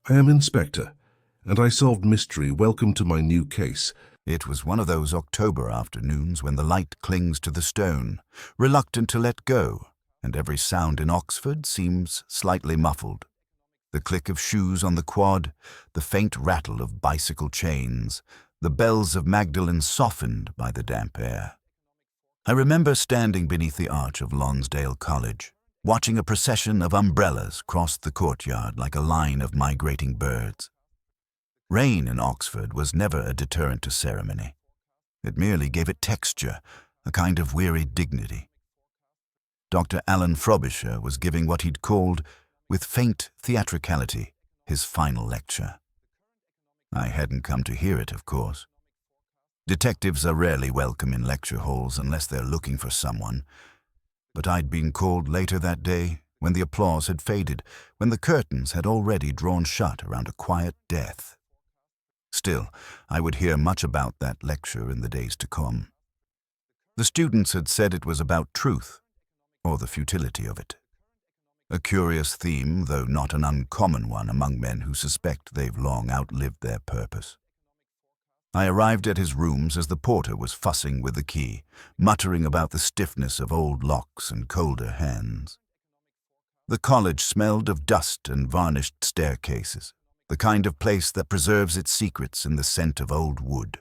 I am Inspector, and I solved mystery. Welcome to my new case. It was one of those October afternoons when the light clings to the stone, reluctant to let go, and every sound in Oxford seems slightly muffled. The click of shoes on the quad, the faint rattle of bicycle chains, the bells of Magdalen softened by the damp air. I remember standing beneath the arch of Lonsdale College, watching a procession of umbrellas cross the courtyard like a line of migrating birds. Rain in Oxford was never a deterrent to ceremony. It merely gave it texture, a kind of weary dignity. Dr. Alan Frobisher was giving what he'd called, with faint theatricality, his final lecture. I hadn't come to hear it, of course. Detectives are rarely welcome in lecture halls unless they're looking for someone. But I'd been called later that day, when the applause had faded, when the curtains had already drawn shut around a quiet death. Still, I would hear much about that lecture in the days to come. The students had said it was about truth, or the futility of it. A curious theme, though not an uncommon one among men who suspect they've long outlived their purpose. I arrived at his rooms as the porter was fussing with the key, muttering about the stiffness of old locks and colder hands. The college smelled of dust and varnished staircases, the kind of place that preserves its secrets in the scent of old wood.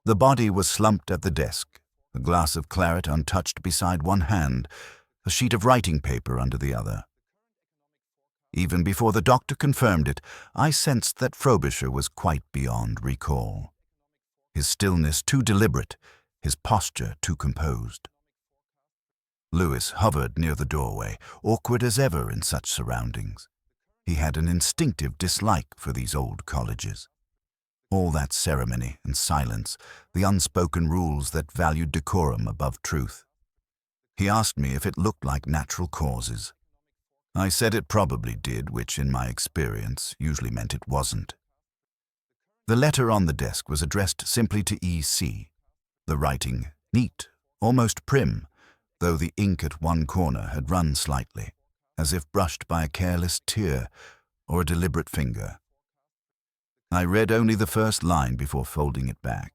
The body was slumped at the desk, a glass of claret untouched beside one hand, a sheet of writing paper under the other. Even before the doctor confirmed it, I sensed that Frobisher was quite beyond recall. His stillness too deliberate, his posture too composed. Lewis hovered near the doorway, awkward as ever in such surroundings. He had an instinctive dislike for these old colleges. All that ceremony and silence, the unspoken rules that valued decorum above truth. He asked me if it looked like natural causes. I said it probably did, which in my experience usually meant it wasn't. The letter on the desk was addressed simply to E.C., the writing neat, almost prim, though the ink at one corner had run slightly, as if brushed by a careless tear or a deliberate finger. I read only the first line before folding it back.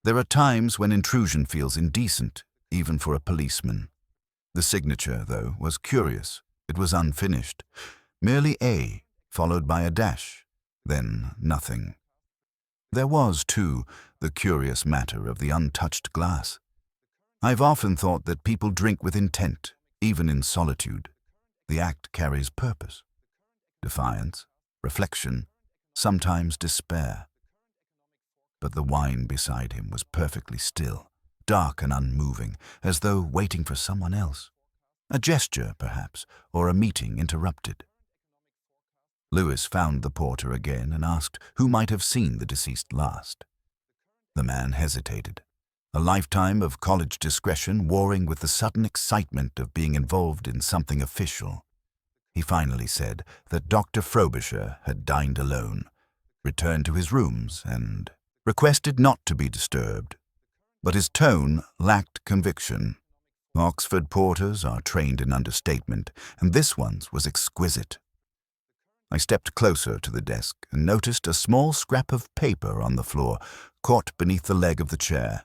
There are times when intrusion feels indecent, even for a policeman. The signature, though, was curious. It was unfinished. Merely A, followed by a dash, then nothing. There was, too, the curious matter of the untouched glass. I've often thought that people drink with intent, even in solitude. The act carries purpose. Defiance, reflection, sometimes despair. But the wine beside him was perfectly still, dark and unmoving, as though waiting for someone else. A gesture, perhaps, or a meeting interrupted. Lewis found the porter again and asked who might have seen the deceased last. The man hesitated, a lifetime of college discretion warring with the sudden excitement of being involved in something official. He finally said that Dr. Frobisher had dined alone, returned to his rooms, and requested not to be disturbed. But his tone lacked conviction. Oxford porters are trained in understatement, and this one's was exquisite. I stepped closer to the desk and noticed a small scrap of paper on the floor, caught beneath the leg of the chair.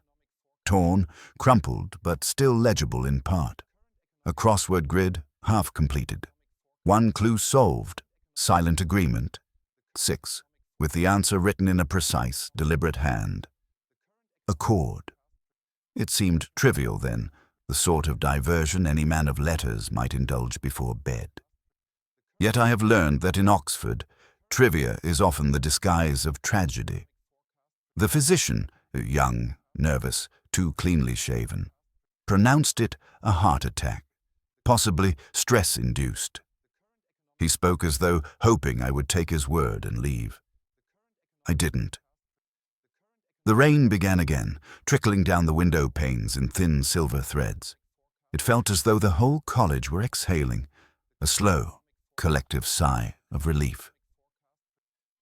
Torn, crumpled, but still legible in part. A crossword grid, half completed. One clue solved, silent agreement. 6, with the answer written in a precise, deliberate hand. A chord. It seemed trivial then, the sort of diversion any man of letters might indulge before bed. Yet I have learned that in Oxford, trivia is often the disguise of tragedy. The physician, young, nervous, too cleanly shaven, pronounced it a heart attack, possibly stress-induced. He spoke as though hoping I would take his word and leave. I didn't. The rain began again, trickling down the window panes in thin silver threads. It felt as though the whole college were exhaling, a slow, collective sigh of relief.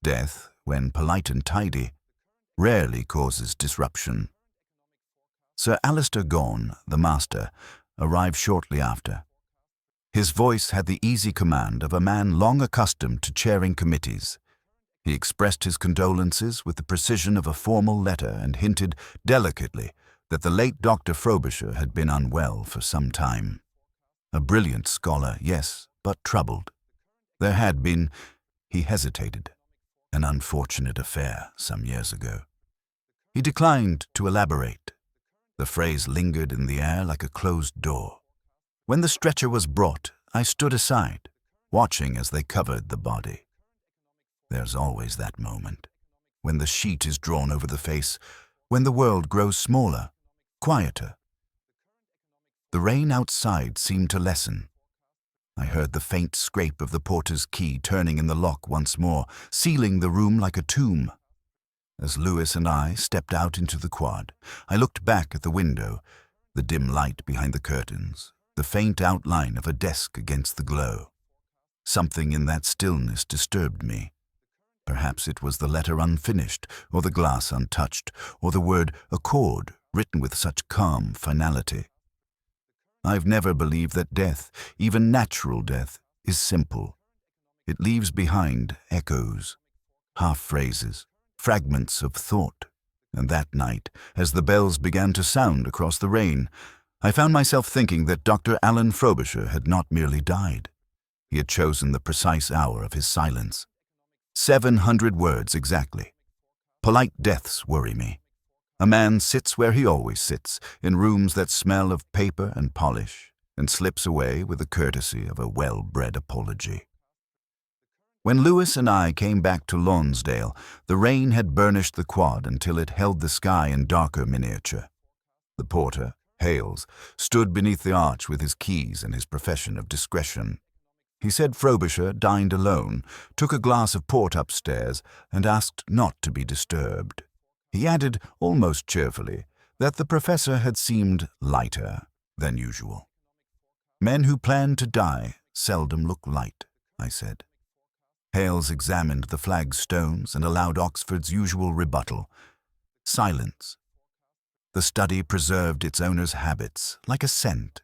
Death, when polite and tidy, rarely causes disruption. Sir Alister Gaughan, the master, arrived shortly after. His voice had the easy command of a man long accustomed to chairing committees. He expressed his condolences with the precision of a formal letter and hinted delicately that the late Dr. Frobisher had been unwell for some time. A brilliant scholar, yes, but troubled. There had been, he hesitated, an unfortunate affair some years ago. He declined to elaborate. The phrase lingered in the air like a closed door. When the stretcher was brought, I stood aside, watching as they covered the body. There's always that moment, when the sheet is drawn over the face, when the world grows smaller, quieter. The rain outside seemed to lessen. I heard the faint scrape of the porter's key turning in the lock once more, sealing the room like a tomb. As Lewis and I stepped out into the quad, I looked back at the window, the dim light behind the curtains, the faint outline of a desk against the glow. Something in that stillness disturbed me. Perhaps it was the letter unfinished, or the glass untouched, or the word accord written with such calm finality. I've never believed that death, even natural death, is simple. It leaves behind echoes, half-phrases, fragments of thought. And that night, as the bells began to sound across the rain, I found myself thinking that Dr. Alan Frobisher had not merely died. He had chosen the precise hour of his silence. 700 words exactly. Polite deaths worry me. A man sits where he always sits, in rooms that smell of paper and polish, and slips away with the courtesy of a well-bred apology. When Lewis and I came back to Lonsdale, the rain had burnished the quad until it held the sky in darker miniature. The porter, Hales, stood beneath the arch with his keys and his profession of discretion. He said Frobisher dined alone, took a glass of port upstairs, and asked not to be disturbed. He added, almost cheerfully, that the professor had seemed lighter than usual. Men who plan to die seldom look light, I said. Hales examined the flagstones and allowed Oxford's usual rebuttal. Silence. The study preserved its owner's habits, like a scent.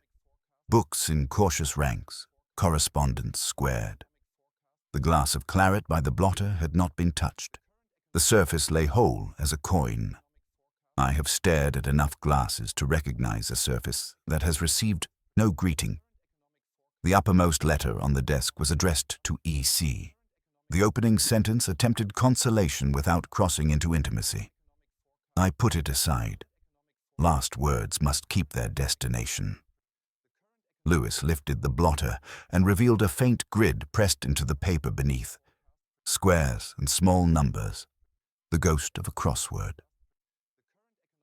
Books in cautious ranks, correspondence squared. The glass of claret by the blotter had not been touched. The surface lay whole as a coin. I have stared at enough glasses to recognize a surface that has received no greeting. The uppermost letter on the desk was addressed to E.C. The opening sentence attempted consolation without crossing into intimacy. I put it aside. Last words must keep their destination. Lewis lifted the blotter and revealed a faint grid pressed into the paper beneath. Squares and small numbers. The ghost of a crossword.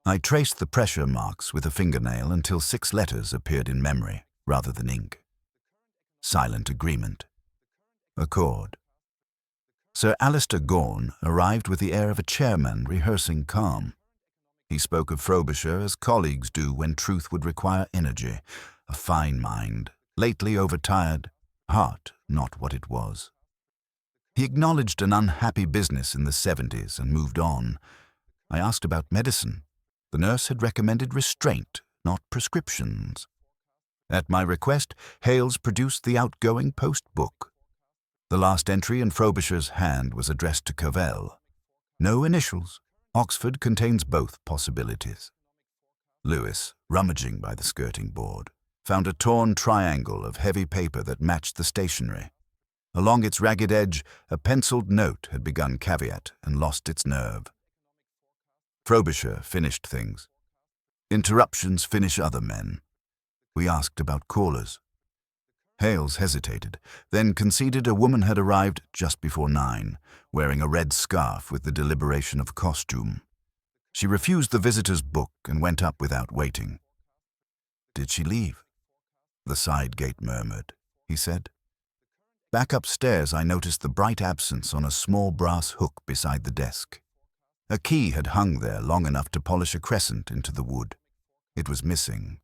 I traced the pressure marks with a fingernail until 6 letters appeared in memory, rather than ink. Silent agreement. Accord. Sir Alister Gorn arrived with the air of a chairman rehearsing calm. He spoke of Frobisher as colleagues do when truth would require energy, a fine mind, lately overtired, heart not what it was. He acknowledged an unhappy business in the 70s and moved on. I asked about medicine. The nurse had recommended restraint, not prescriptions. At my request, Hales produced the outgoing post-book. The last entry in Frobisher's hand was addressed to Cavell. No initials. Oxford contains both possibilities. Lewis, rummaging by the skirting board, found a torn triangle of heavy paper that matched the stationery. Along its ragged edge, a penciled note had begun caveat and lost its nerve. Frobisher finished things. Interruptions finish other men. We asked about callers. Hales hesitated, then conceded a woman had arrived just before 9, wearing a red scarf with the deliberation of costume. She refused the visitor's book and went up without waiting. Did she leave? The side gate murmured, he said. Back upstairs, I noticed the bright absence on a small brass hook beside the desk. A key had hung there long enough to polish a crescent into the wood. It was missing.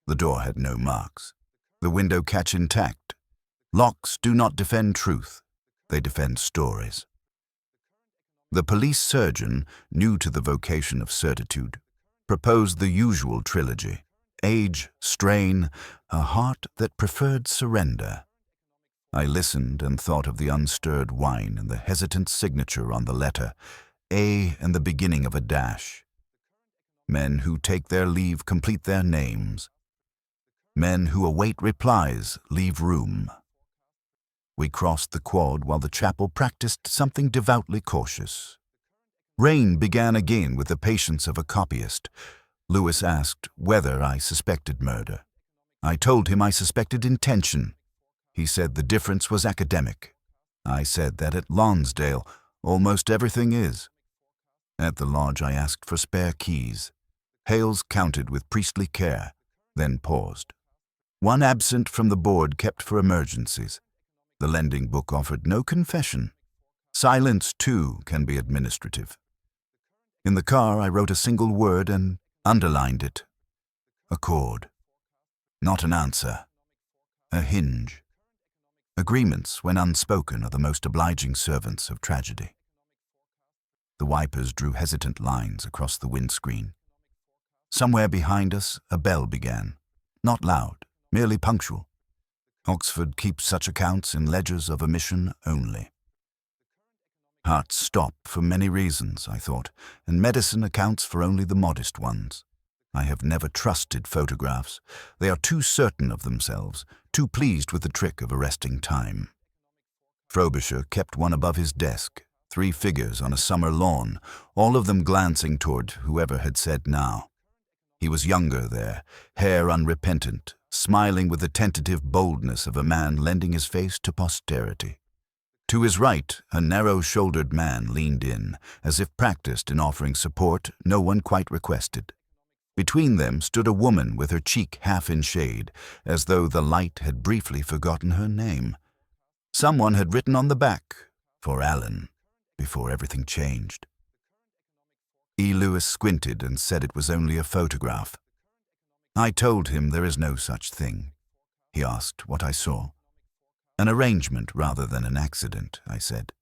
The door had no marks. The window catch intact. Locks do not defend truth. They defend stories. The police surgeon, new to the vocation of certitude, proposed the usual trilogy. age, strain, a heart that preferred surrender. I listened and thought of the unstirred wine and the hesitant signature on the letter, A and the beginning of a dash. Men who take their leave complete their names. Men who await replies leave room. We crossed the quad while the chapel practiced something devoutly cautious. Rain began again with the patience of a copyist. Lewis asked whether I suspected murder. I told him I suspected intention. He said the difference was academic. I said that at Lonsdale almost everything is. At the lodge I asked for spare keys. Hales counted with priestly care, then paused. One absent from the board kept for emergencies. The lending book offered no confession. Silence, too, can be administrative. In the car, I wrote a single word and underlined it. Accord. Not an answer. A hinge. Agreements, when unspoken, are the most obliging servants of tragedy. The wipers drew hesitant lines across the windscreen. Somewhere behind us, a bell began. Not loud, merely punctual. Oxford keeps such accounts in ledgers of omission only. Hearts stop for many reasons, I thought, and medicine accounts for only the modest ones. I have never trusted photographs. They are too certain of themselves, too pleased with the trick of arresting time. Frobisher kept one above his desk, 3 figures on a summer lawn, all of them glancing toward whoever had said now. He was younger there, hair unrepentant, smiling with the tentative boldness of a man lending his face to posterity. To his right, a narrow-shouldered man leaned in, as if practiced in offering support no one quite requested. Between them stood a woman with her cheek half in shade, as though the light had briefly forgotten her name. Someone had written on the back, "For Alan," before everything changed. E. Lewis squinted and said it was only a photograph. I told him there is no such thing. He asked what I saw. An arrangement rather than an accident, I said.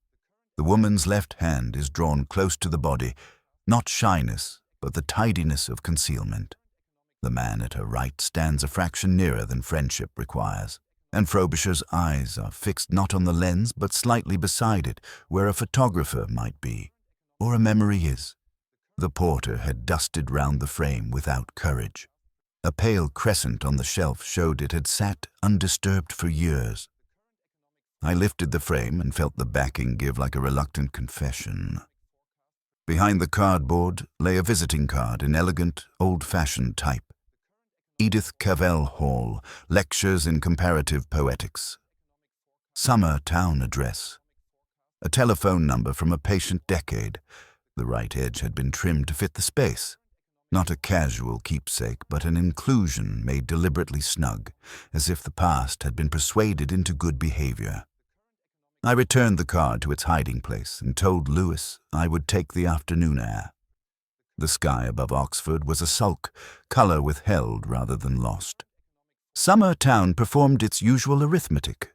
The woman's left hand is drawn close to the body, not shyness, but the tidiness of concealment. The man at her right stands a fraction nearer than friendship requires, and Frobisher's eyes are fixed not on the lens but slightly beside it, where a photographer might be, or a memory is. The porter had dusted round the frame without courage. A pale crescent on the shelf showed it had sat undisturbed for years. I lifted the frame and felt the backing give like a reluctant confession. Behind the cardboard lay a visiting card in elegant, old-fashioned type. Edith Cavell Hall, Lectures in Comparative Poetics. Summer town address. A telephone number from a patient decade. The right edge had been trimmed to fit the space. Not a casual keepsake, but an inclusion made deliberately snug, as if the past had been persuaded into good behavior. I returned the card to its hiding place and told Lewis I would take the afternoon air. The sky above Oxford was a sulk, colour withheld rather than lost. Summer town performed its usual arithmetic.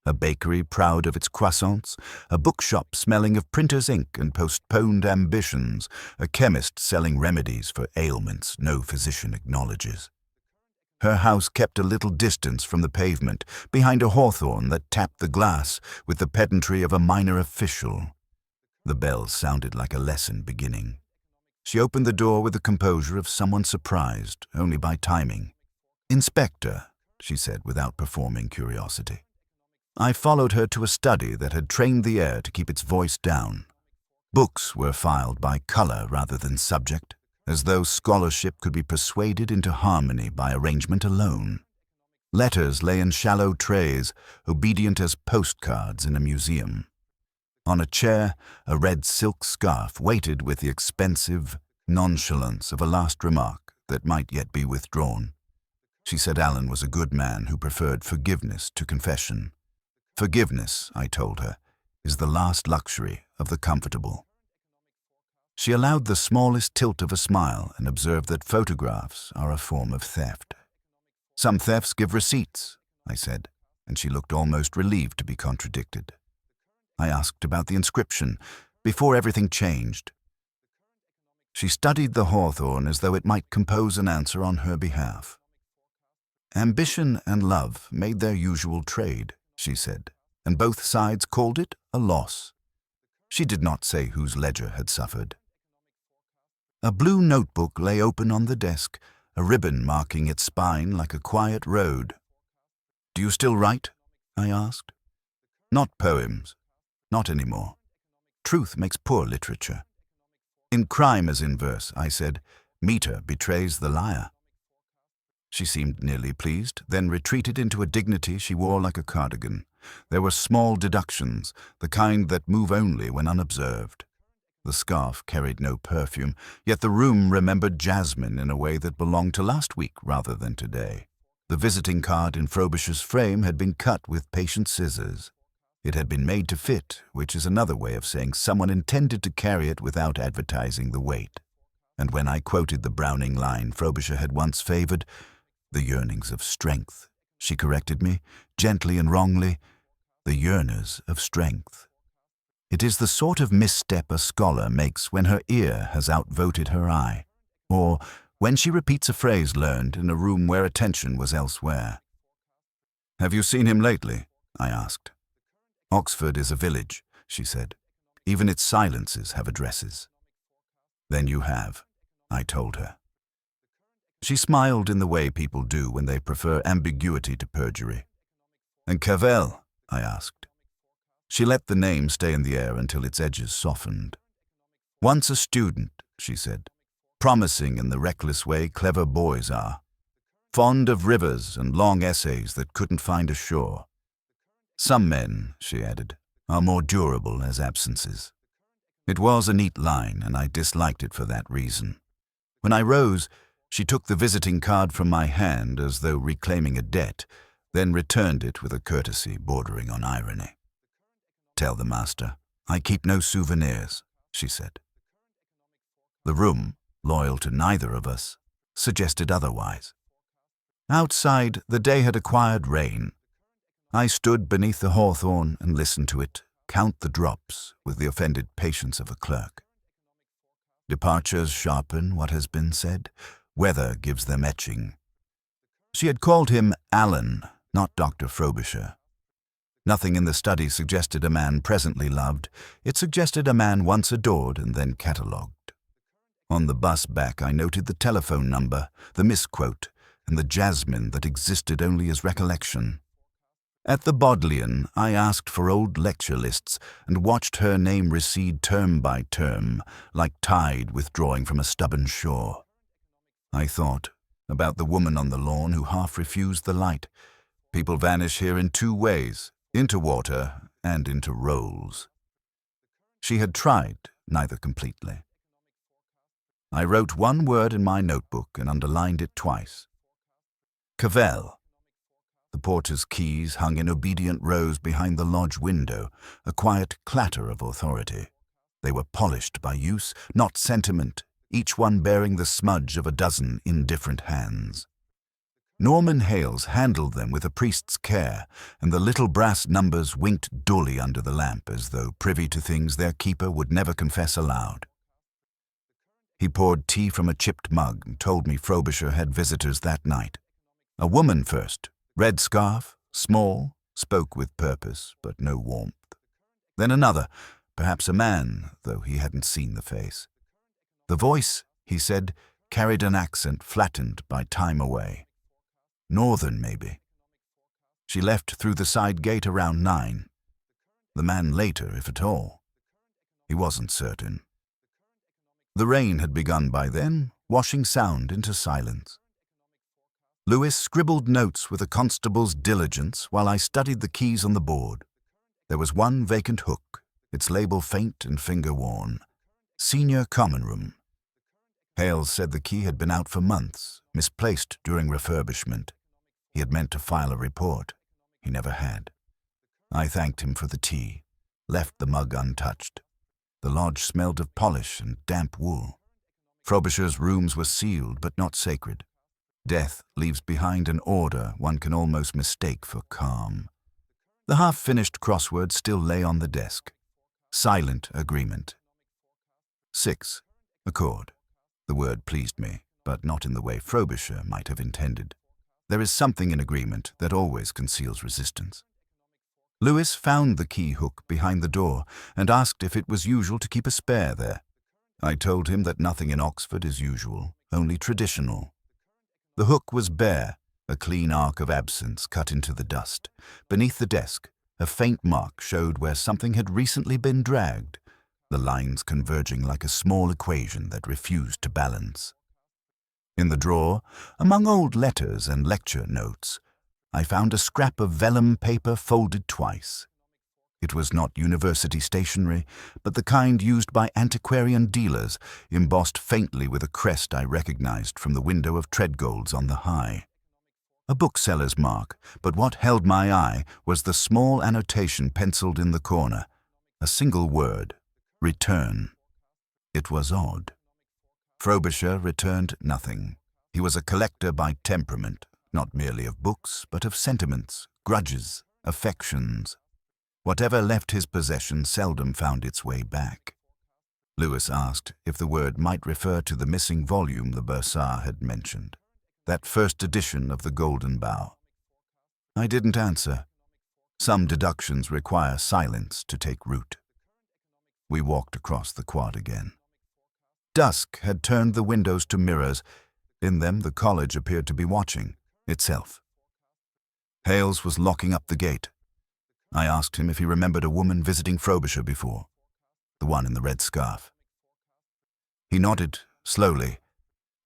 A bakery proud of its croissants, a bookshop smelling of printer's ink and postponed ambitions, a chemist selling remedies for ailments no physician acknowledges. Her house kept a little distance from the pavement, behind a hawthorn that tapped the glass with the pedantry of a minor official. The bell sounded like a lesson beginning. She opened the door with the composure of someone surprised only by timing. "Inspector," she said without performing curiosity. I followed her to a study that had trained the air to keep its voice down. Books were filed by color rather than subject, as though scholarship could be persuaded into harmony by arrangement alone. Letters lay in shallow trays, obedient as postcards in a museum. On a chair, a red silk scarf waited with the expensive nonchalance of a last remark that might yet be withdrawn. She said Alan was a good man who preferred forgiveness to confession. Forgiveness, I told her, is the last luxury of the comfortable. She allowed the smallest tilt of a smile and observed that photographs are a form of theft. "Some thefts give receipts," I said, and she looked almost relieved to be contradicted. I asked about the inscription, before everything changed. She studied the hawthorn as though it might compose an answer on her behalf. Ambition and love made their usual trade, she said, and both sides called it a loss. She did not say whose ledger had suffered. A blue notebook lay open on the desk, a ribbon marking its spine like a quiet road. "Do you still write?" I asked. "Not poems. Not anymore. Truth makes poor literature. In crime as in verse," I said, "meter betrays the liar." She seemed nearly pleased, then retreated into a dignity she wore like a cardigan. There were small deductions, the kind that move only when unobserved. The scarf carried no perfume, yet the room remembered jasmine in a way that belonged to last week rather than today. The visiting card in Frobisher's frame had been cut with patient scissors. It had been made to fit, which is another way of saying someone intended to carry it without advertising the weight. And when I quoted the Browning line Frobisher had once favored, "The yearnings of strength," she corrected me, gently and wrongly, "the yearners of strength." It is the sort of misstep a scholar makes when her ear has outvoted her eye, or when she repeats a phrase learned in a room where attention was elsewhere. "Have you seen him lately?" I asked. "Oxford is a village," she said. "Even its silences have addresses." "Then you have," I told her. She smiled in the way people do when they prefer ambiguity to perjury. "And Cavell?" I asked. She let the name stay in the air until its edges softened. "Once a student," she said, "promising in the reckless way clever boys are. Fond of rivers and long essays that couldn't find a shore. Some men," she added, "are more durable as absences." It was a neat line, and I disliked it for that reason. When I rose, she took the visiting card from my hand as though reclaiming a debt, then returned it with a courtesy bordering on irony. "Tell the master, I keep no souvenirs," she said. The room, loyal to neither of us, suggested otherwise. Outside, the day had acquired rain. I stood beneath the hawthorn and listened to it, count the drops with the offended patience of a clerk. Departures sharpen what has been said. Weather gives them etching. She had called him Alan, not Dr. Frobisher. Nothing in the study suggested a man presently loved. It suggested a man once adored and then catalogued. On the bus back, I noted the telephone number, the misquote, and the jasmine that existed only as recollection. At the Bodleian, I asked for old lecture lists and watched her name recede term by term, like tide withdrawing from a stubborn shore. I thought about the woman on the lawn who half refused the light. People vanish here in two ways, into water and into rolls. She had tried neither completely. I wrote one word in my notebook and underlined it twice. Cavell. The porter's keys hung in obedient rows behind the lodge window, a quiet clatter of authority. They were polished by use, not sentiment, each one bearing the smudge of a dozen indifferent hands. Norman Hales handled them with a priest's care, and the little brass numbers winked dully under the lamp as though privy to things their keeper would never confess aloud. He poured tea from a chipped mug and told me Frobisher had visitors that night. A woman first, red scarf, small, spoke with purpose but no warmth. Then another, perhaps a man, though he hadn't seen the face. The voice, he said, carried an accent flattened by time away. Northern, maybe. She left through the side gate around 9. The man later, if at all. He wasn't certain. The rain had begun by then, washing sound into silence. Lewis scribbled notes with a constable's diligence while I studied the keys on the board. There was one vacant hook, its label faint and finger-worn. Senior Common Room. Hales said the key had been out for months, misplaced during refurbishment. He had meant to file a report. He never had. I thanked him for the tea, left the mug untouched. The lodge smelled of polish and damp wool. Frobisher's rooms were sealed but not sacred. Death leaves behind an order one can almost mistake for calm. The half-finished crossword still lay on the desk. Silent agreement. 6. Accord. The word pleased me, but not in the way Frobisher might have intended. There is something in agreement that always conceals resistance. Lewis found the key hook behind the door and asked if it was usual to keep a spare there. I told him that nothing in Oxford is usual, only traditional. The hook was bare, a clean arc of absence cut into the dust. Beneath the desk, a faint mark showed where something had recently been dragged, the lines converging like a small equation that refused to balance. In the drawer, among old letters and lecture notes, I found a scrap of vellum paper folded twice. It was not university stationery, but the kind used by antiquarian dealers, embossed faintly with a crest I recognized from the window of Treadgold's on the High. A bookseller's mark, but what held my eye was the small annotation penciled in the corner, a single word, return. It was odd. Frobisher returned nothing. He was a collector by temperament, not merely of books, but of sentiments, grudges, affections. Whatever left his possession seldom found its way back. Lewis asked if the word might refer to the missing volume the bursar had mentioned, that first edition of the Golden Bough. I didn't answer. Some deductions require silence to take root. We walked across the quad again. Dusk had turned the windows to mirrors. In them the college appeared to be watching itself. Hales was locking up the gate. I asked him if he remembered a woman visiting Frobisher before, the one in the red scarf. He nodded, slowly,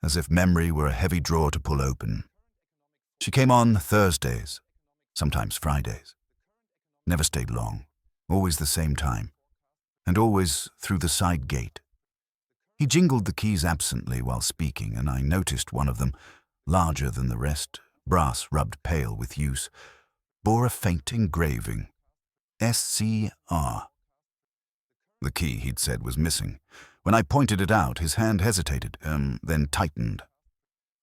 as if memory were a heavy drawer to pull open. She came on Thursdays, sometimes Fridays. Never stayed long, always the same time, and always through the side gate. He jingled the keys absently while speaking, and I noticed one of them, larger than the rest, brass rubbed pale with use, bore a faint engraving. SCR. The key, he'd said, was missing. When I pointed it out, his hand hesitated, then tightened.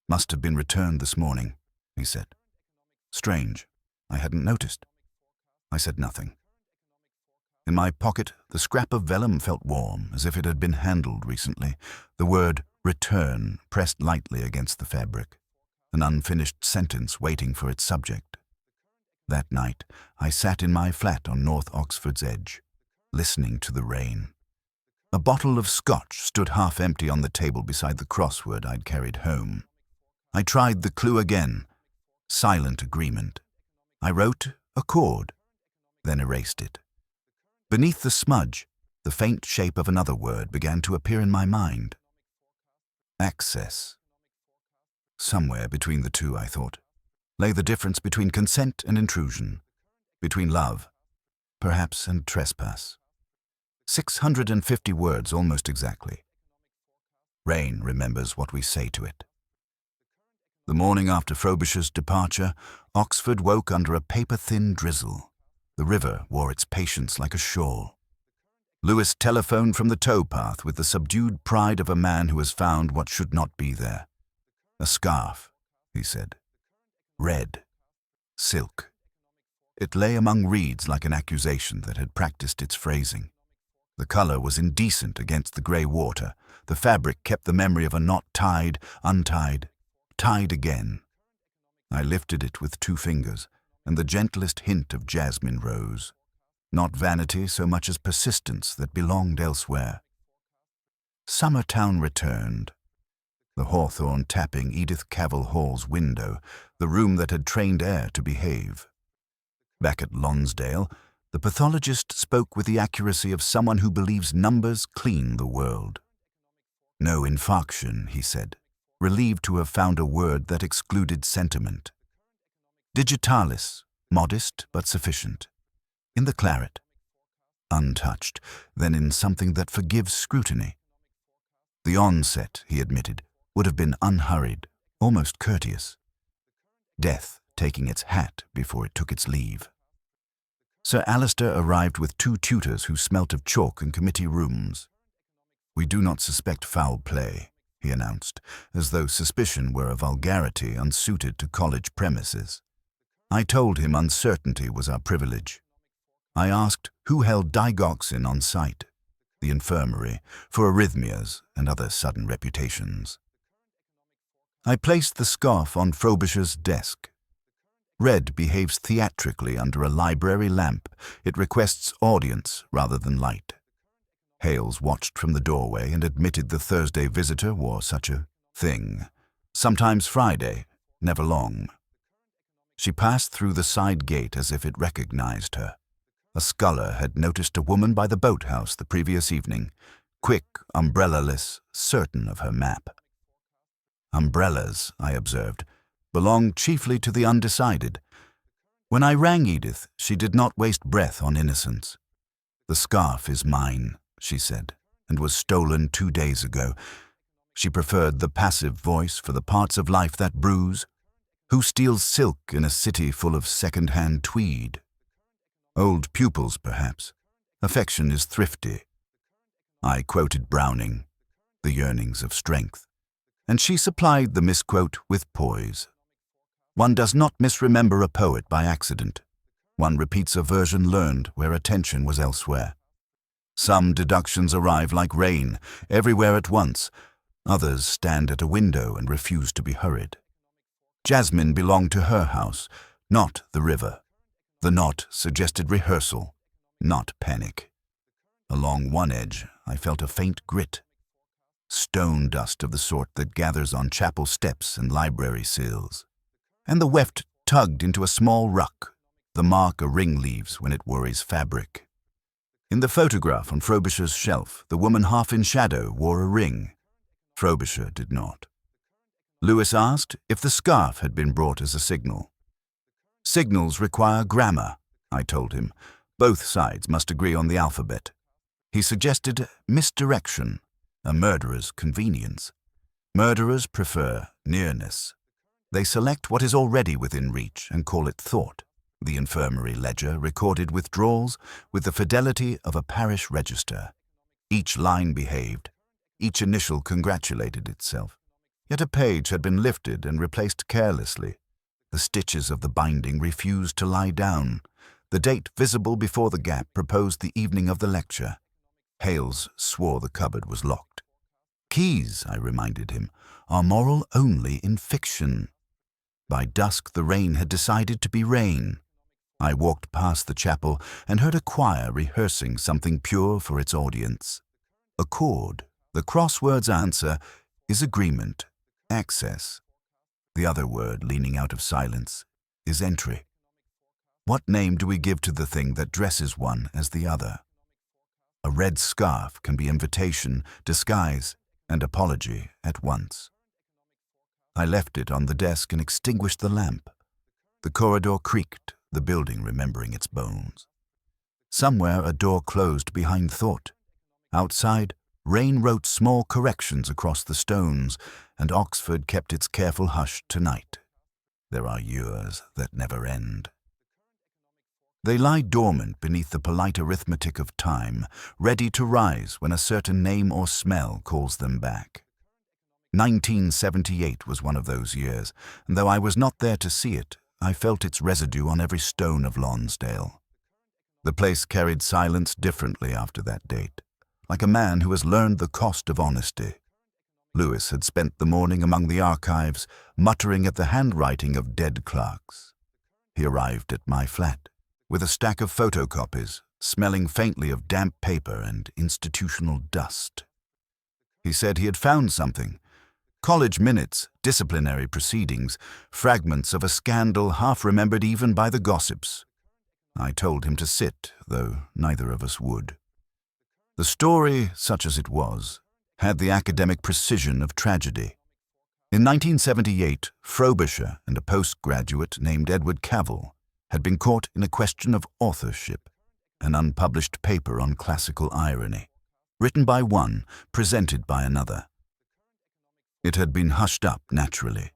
Must have been returned this morning, he said. Strange. I hadn't noticed. I said nothing. In my pocket, the scrap of vellum felt warm, as if it had been handled recently. The word return pressed lightly against the fabric, an unfinished sentence waiting for its subject. That night, I sat in my flat on North Oxford's edge, listening to the rain. A bottle of scotch stood half empty on the table beside the crossword I'd carried home. I tried the clue again. Silent agreement. I wrote a chord, then erased it. Beneath the smudge, the faint shape of another word began to appear in my mind. Access. Somewhere between the two, I thought, lay the difference between consent and intrusion, between love, perhaps, and trespass. 650 words almost exactly. Rain remembers what we say to it. The morning after Frobisher's departure, Oxford woke under a paper-thin drizzle. The river wore its patience like a shawl. Lewis telephoned from the towpath with the subdued pride of a man who has found what should not be there. A scarf, he said. Red. Silk. It lay among reeds like an accusation that had practiced its phrasing. The color was indecent against the grey water. The fabric kept the memory of a knot tied, untied, tied again. I lifted it with 2 fingers, and the gentlest hint of jasmine rose. Not vanity so much as persistence that belonged elsewhere. Summertown returned. The hawthorn tapping Edith Cavell Hall's window, the room that had trained air to behave. Back at Lonsdale, the pathologist spoke with the accuracy of someone who believes numbers clean the world. No infarction, he said, relieved to have found a word that excluded sentiment. Digitalis, modest but sufficient. In the claret. Untouched, then in something that forgives scrutiny. The onset, he admitted, would have been unhurried, almost courteous. Death taking its hat before it took its leave. Sir Alister arrived with 2 tutors who smelt of chalk and committee rooms. We do not suspect foul play, he announced, as though suspicion were a vulgarity unsuited to college premises. I told him uncertainty was our privilege. I asked who held digoxin on site, the infirmary, for arrhythmias and other sudden reputations. I placed the scarf on Frobisher's desk, Red behaves theatrically under a library lamp. It requests audience rather than light. Hales watched from the doorway and admitted the Thursday visitor wore such a thing. Sometimes Friday, never long. She passed through the side gate as if it recognized her. A sculler had noticed a woman by the boathouse the previous evening, quick, umbrella-less, certain of her map. Umbrellas, I observed, belong chiefly to the undecided. When I rang Edith, she did not waste breath on innocence. "The scarf is mine," she said, "and was stolen 2 days ago." She preferred the passive voice for the parts of life that bruise. Who steals silk in a city full of second-hand tweed? Old pupils, perhaps. Affection is thrifty. I quoted Browning, The Yearnings of Strength, and she supplied the misquote with poise. One does not misremember a poet by accident. One repeats a version learned where attention was elsewhere. Some deductions arrive like rain, everywhere at once. Others stand at a window and refuse to be hurried. Jasmine belonged to her house, not the river. The knot suggested rehearsal, not panic. Along one edge, I felt a faint grit. Stone dust of the sort that gathers on chapel steps and library sills. And the weft tugged into a small ruck, the mark a ring leaves when it worries fabric. In the photograph on Frobisher's shelf, the woman half in shadow wore a ring. Frobisher did not. Lewis asked if the scarf had been brought as a signal. "Signals require grammar," I told him. "Both sides must agree on the alphabet." He suggested misdirection, a murderer's convenience. Murderers prefer nearness. They select what is already within reach and call it thought. The infirmary ledger recorded withdrawals with the fidelity of a parish register. Each line behaved. Each initial congratulated itself. Yet a page had been lifted and replaced carelessly. The stitches of the binding refused to lie down. The date visible before the gap proposed the evening of the lecture. Hales swore the cupboard was locked. "Keys," I reminded him, "are moral only in fiction." By dusk the rain had decided to be rain. I walked past the chapel and heard a choir rehearsing something pure for its audience. A chord, the crossword's answer, is agreement, access. The other word, leaning out of silence, is entry. What name do we give to the thing that dresses one as the other? A red scarf can be invitation, disguise, and apology at once. I left it on the desk and extinguished the lamp. The corridor creaked, the building remembering its bones. Somewhere a door closed behind thought. Outside, rain wrote small corrections across the stones, and Oxford kept its careful hush tonight. There are years that never end. They lie dormant beneath the polite arithmetic of time, ready to rise when a certain name or smell calls them back. 1978 was one of those years, and though I was not there to see it, I felt its residue on every stone of Lonsdale. The place carried silence differently after that date, like a man who has learned the cost of honesty. Lewis had spent the morning among the archives, muttering at the handwriting of dead clerks. He arrived at my flat, with a stack of photocopies, smelling faintly of damp paper and institutional dust. He said he had found something. College minutes, disciplinary proceedings, fragments of a scandal half remembered even by the gossips. I told him to sit, though neither of us would. The story, such as it was, had the academic precision of tragedy. In 1978, Frobisher and a postgraduate named Edward Cavell had been caught in a question of authorship, an unpublished paper on classical irony, written by one, presented by another. It had been hushed up naturally.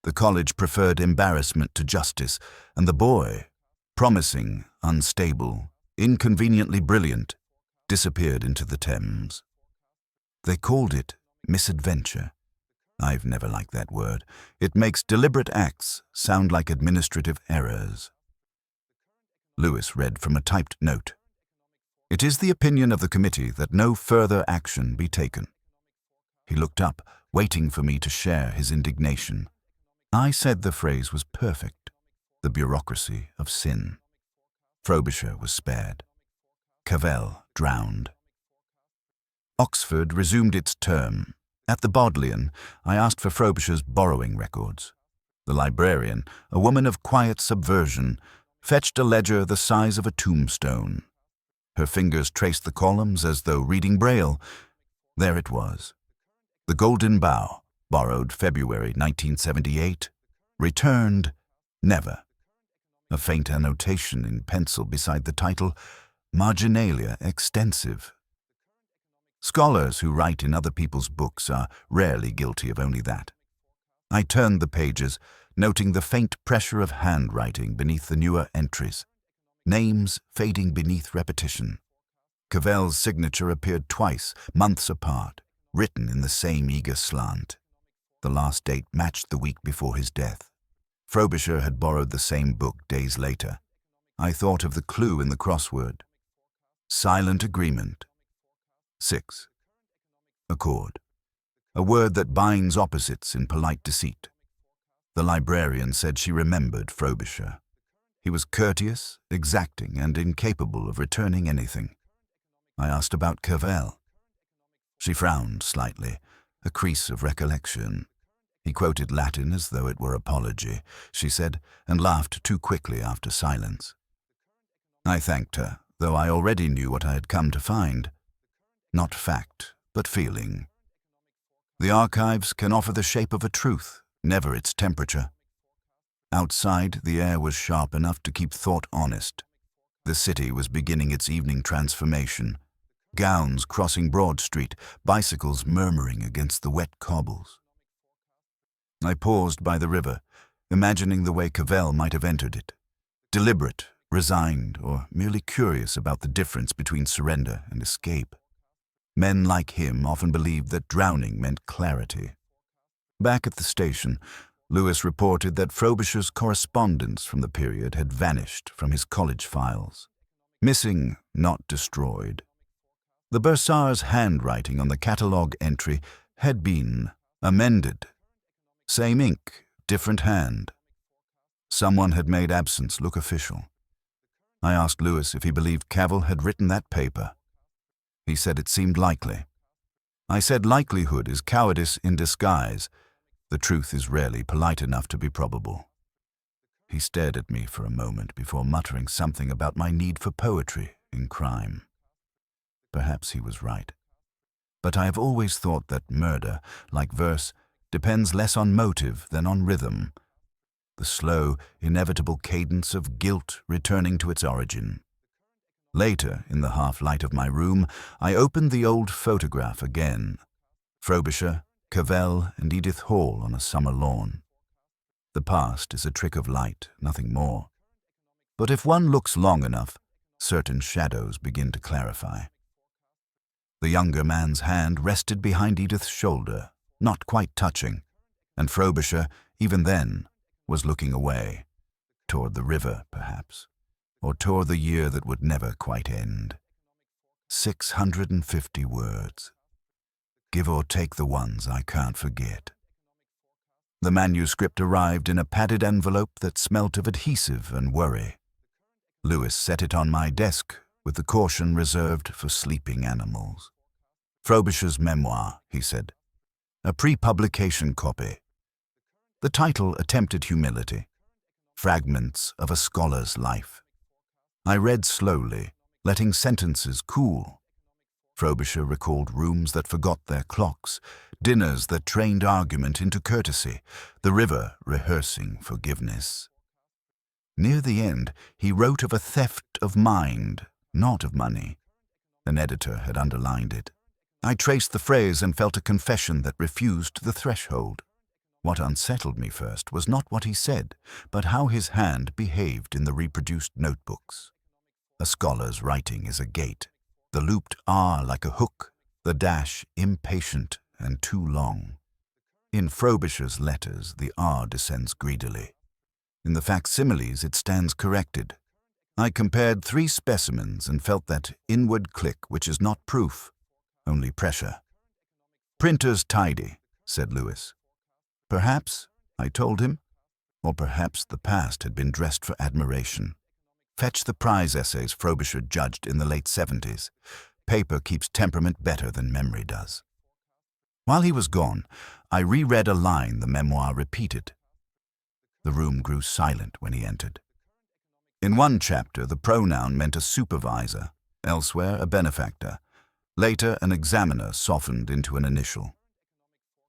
The college preferred embarrassment to justice, and the boy, promising, unstable, inconveniently brilliant, disappeared into the Thames. They called it misadventure. I've never liked that word. It makes deliberate acts sound like administrative errors. Lewis read from a typed note. "It is the opinion of the committee that no further action be taken." He looked up, waiting for me to share his indignation. I said the phrase was perfect. The bureaucracy of sin. Frobisher was spared. Cavell drowned. Oxford resumed its term. At the Bodleian, I asked for Frobisher's borrowing records. The librarian, a woman of quiet subversion, fetched a ledger the size of a tombstone. Her fingers traced the columns as though reading Braille. There it was. The Golden Bough, borrowed February 1978, returned never. A faint annotation in pencil beside the title, Marginalia Extensive. Scholars who write in other people's books are rarely guilty of only that. I turned the pages, noting the faint pressure of handwriting beneath the newer entries, names fading beneath repetition. Cavell's signature appeared twice, months apart, written in the same eager slant. The last date matched the week before his death. Frobisher had borrowed the same book days later. I thought of the clue in the crossword. Silent agreement. 6. Accord. A word that binds opposites in polite deceit. The librarian said she remembered Frobisher. He was courteous, exacting, and incapable of returning anything. I asked about Cavell. She frowned slightly, a crease of recollection. He quoted Latin as though it were apology, she said, and laughed too quickly after silence. I thanked her, though I already knew what I had come to find. Not fact, but feeling. The archives can offer the shape of a truth, never its temperature. Outside, the air was sharp enough to keep thought honest. The city was beginning its evening transformation. Gowns crossing Broad Street, bicycles murmuring against the wet cobbles. I paused by the river, imagining the way Cavell might have entered it. Deliberate, resigned, or merely curious about the difference between surrender and escape. Men like him often believed that drowning meant clarity. Back at the station, Lewis reported that Frobisher's correspondence from the period had vanished from his college files. Missing, not destroyed. The bursar's handwriting on the catalogue entry had been amended. Same ink, different hand. Someone had made absence look official. I asked Lewis if he believed Cavell had written that paper. He said it seemed likely. I said likelihood is cowardice in disguise. The truth is rarely polite enough to be probable. He stared at me for a moment before muttering something about my need for poetry in crime. Perhaps he was right. But I have always thought that murder, like verse, depends less on motive than on rhythm. The slow, inevitable cadence of guilt returning to its origin. Later, in the half-light of my room, I opened the old photograph again. Frobisher, Cavell, and Edith Hall on a summer lawn. The past is a trick of light, nothing more. But if one looks long enough, certain shadows begin to clarify. The younger man's hand rested behind Edith's shoulder, not quite touching, and Frobisher, even then, was looking away, toward the river, perhaps, or toward the year that would never quite end. 650 words. Give or take the ones I can't forget. The manuscript arrived in a padded envelope that smelt of adhesive and worry. Lewis set it on my desk with the caution reserved for sleeping animals. Frobisher's memoir, he said. A pre-publication copy. The title attempted humility. Fragments of a scholar's life. I read slowly, letting sentences cool. Frobisher recalled rooms that forgot their clocks, dinners that trained argument into courtesy, the river rehearsing forgiveness. Near the end, he wrote of a theft of mind, not of money. An editor had underlined it. I traced the phrase and felt a confession that refused the threshold. What unsettled me first was not what he said, but how his hand behaved in the reproduced notebooks. A scholar's writing is a gate, the looped R like a hook, the dash impatient and too long. In Frobisher's letters, the R descends greedily. In the facsimiles, it stands corrected. I compared 3 specimens and felt that inward click which is not proof, only pressure. Printer's tidy, said Lewis. Perhaps, I told him. Or perhaps the past had been dressed for admiration. Fetch the prize essays Frobisher judged in the late 70s. Paper keeps temperament better than memory does. While he was gone, I reread a line the memoir repeated. The room grew silent when he entered. In one chapter, the pronoun meant a supervisor, elsewhere a benefactor. Later, an examiner softened into an initial.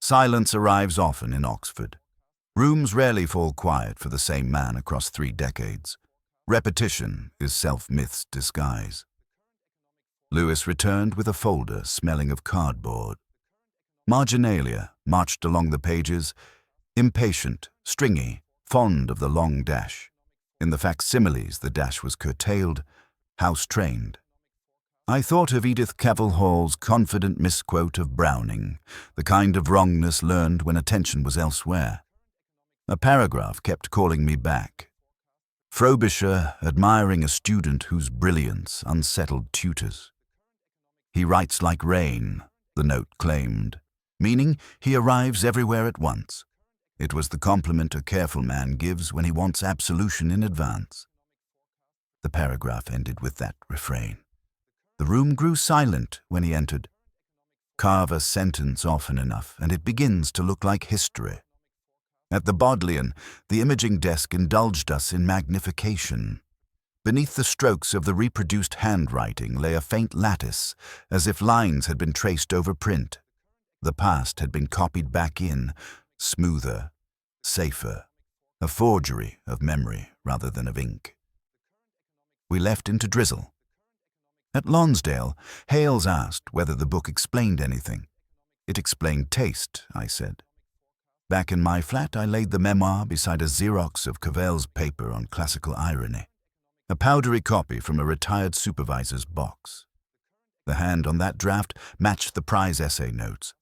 Silence arrives often in Oxford. Rooms rarely fall quiet for the same man across 3 decades. Repetition is self-myth's disguise. Lewis returned with a folder smelling of cardboard. Marginalia marched along the pages, impatient, stringy, fond of the long dash. In the facsimiles, the dash was curtailed, house-trained. I thought of Edith Cavell Hall's confident misquote of Browning, the kind of wrongness learned when attention was elsewhere. A paragraph kept calling me back. Frobisher admiring a student whose brilliance unsettled tutors. He writes like rain, the note claimed, meaning he arrives everywhere at once. It was the compliment a careful man gives when he wants absolution in advance. The paragraph ended with that refrain. The room grew silent when he entered. Carve a sentence often enough, and it begins to look like history. At the Bodleian, the imaging desk indulged us in magnification. Beneath the strokes of the reproduced handwriting lay a faint lattice, as if lines had been traced over print. The past had been copied back in, smoother, safer, a forgery of memory rather than of ink. We left into drizzle. At Lonsdale, Hales asked whether the book explained anything. It explained taste, I said. Back in my flat, I laid the memoir beside a Xerox of Cavell's paper on classical irony, a powdery copy from a retired supervisor's box. The hand on that draft matched the prize essay notes.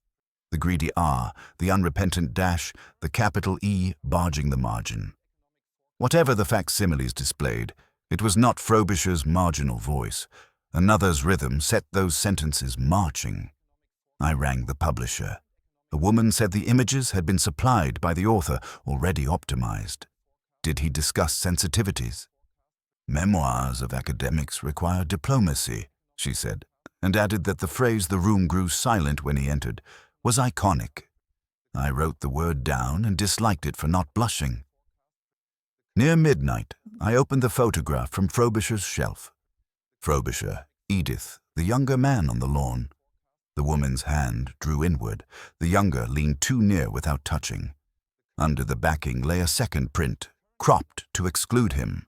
The greedy R, the unrepentant dash, the capital E barging the margin. Whatever the facsimiles displayed, it was not Frobisher's marginal voice. Another's rhythm set those sentences marching. I rang the publisher. The woman said the images had been supplied by the author, already optimized. Did he discuss sensitivities? Memoirs of academics require diplomacy, she said, and added that the phrase "the room grew silent when he entered" was iconic. I wrote the word down and disliked it for not blushing. Near midnight, I opened the photograph from Frobisher's shelf. Frobisher, Edith, the younger man on the lawn. The woman's hand drew inward. The younger leaned too near without touching. Under the backing lay a second print, cropped to exclude him.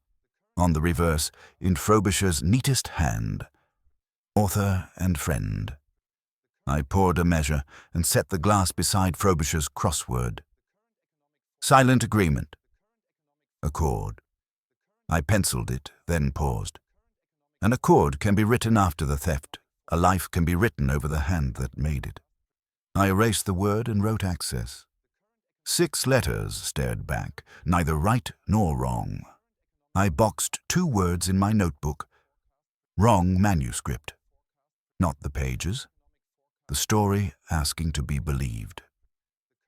On the reverse, in Frobisher's neatest hand, author and friend. I poured a measure and set the glass beside Frobisher's crossword. Silent agreement. Accord. I penciled it, then paused. An accord can be written after the theft. A life can be written over the hand that made it. I erased the word and wrote access. 6 letters stared back, neither right nor wrong. I boxed 2 words in my notebook. Wrong manuscript. Not the pages. The story asking to be believed.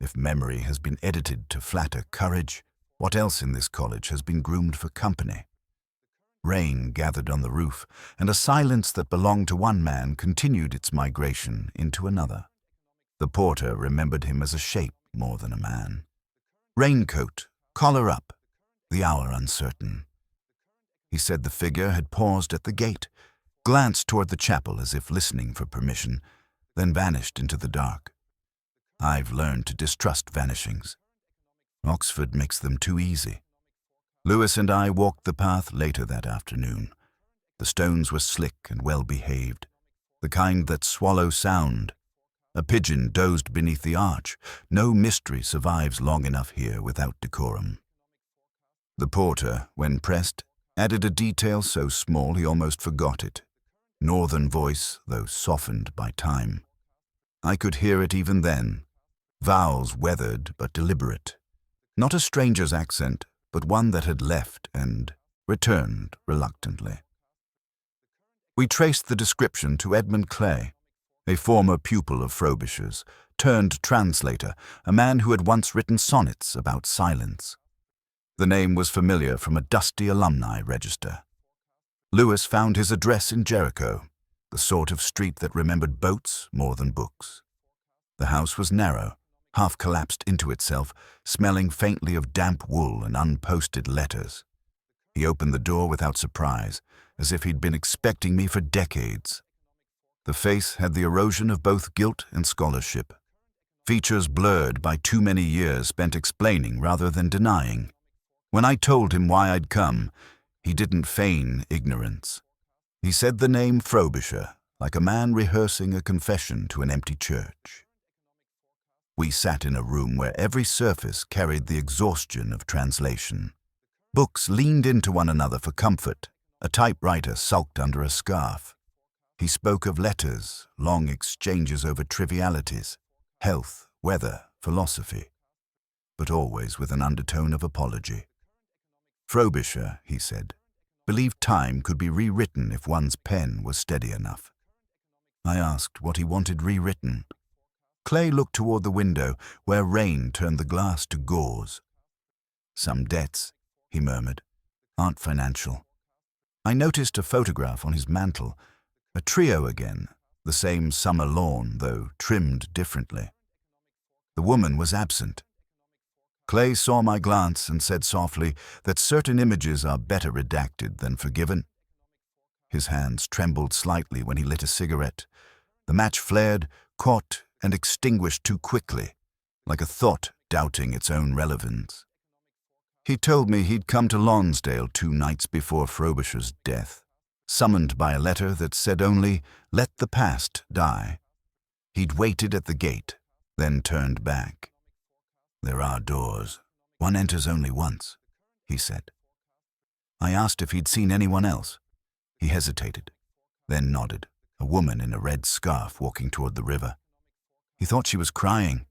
If memory has been edited to flatter courage, what else in this college has been groomed for company? Rain gathered on the roof, and a silence that belonged to one man continued its migration into another. The porter remembered him as a shape more than a man. Raincoat, collar up, the hour uncertain. He said the figure had paused at the gate, glanced toward the chapel as if listening for permission, then vanished into the dark. I've learned to distrust vanishings. Oxford makes them too easy. Lewis and I walked the path later that afternoon. The stones were slick and well-behaved, the kind that swallow sound. A pigeon dozed beneath the arch. No mystery survives long enough here without decorum. The porter, when pressed, added a detail so small he almost forgot it. Northern voice, though softened by time. I could hear it even then. Vowels weathered but deliberate. Not a stranger's accent, but one that had left and returned reluctantly. We traced the description to Edmund Clay, a former pupil of Frobisher's, turned translator, a man who had once written sonnets about silence. The name was familiar from a dusty alumni register. Lewis found his address in Jericho, the sort of street that remembered boats more than books. The house was narrow, half collapsed into itself, smelling faintly of damp wool and unposted letters. He opened the door without surprise, as if he'd been expecting me for decades. The face had the erosion of both guilt and scholarship, features blurred by too many years spent explaining rather than denying. When I told him why I'd come, he didn't feign ignorance. He said the name Frobisher, like a man rehearsing a confession to an empty church. We sat in a room where every surface carried the exhaustion of translation. Books leaned into one another for comfort. A typewriter sulked under a scarf. He spoke of letters, long exchanges over trivialities, health, weather, philosophy, but always with an undertone of apology. Frobisher, he said, believed time could be rewritten if one's pen was steady enough. I asked what he wanted rewritten. Clay looked toward the window, where rain turned the glass to gauze. Some debts, he murmured, aren't financial. I noticed a photograph on his mantel, a trio again, the same summer lawn, though trimmed differently. The woman was absent. Clay saw my glance and said softly that certain images are better redacted than forgiven. His hands trembled slightly when he lit a cigarette. The match flared, caught, and extinguished too quickly, like a thought doubting its own relevance. He told me he'd come to Lonsdale 2 nights before Frobisher's death, summoned by a letter that said only, "Let the past die." He'd waited at the gate, then turned back. "There are doors. One enters only once," he said. I asked if he'd seen anyone else. He hesitated, then nodded, a woman in a red scarf walking toward the river. He thought she was crying.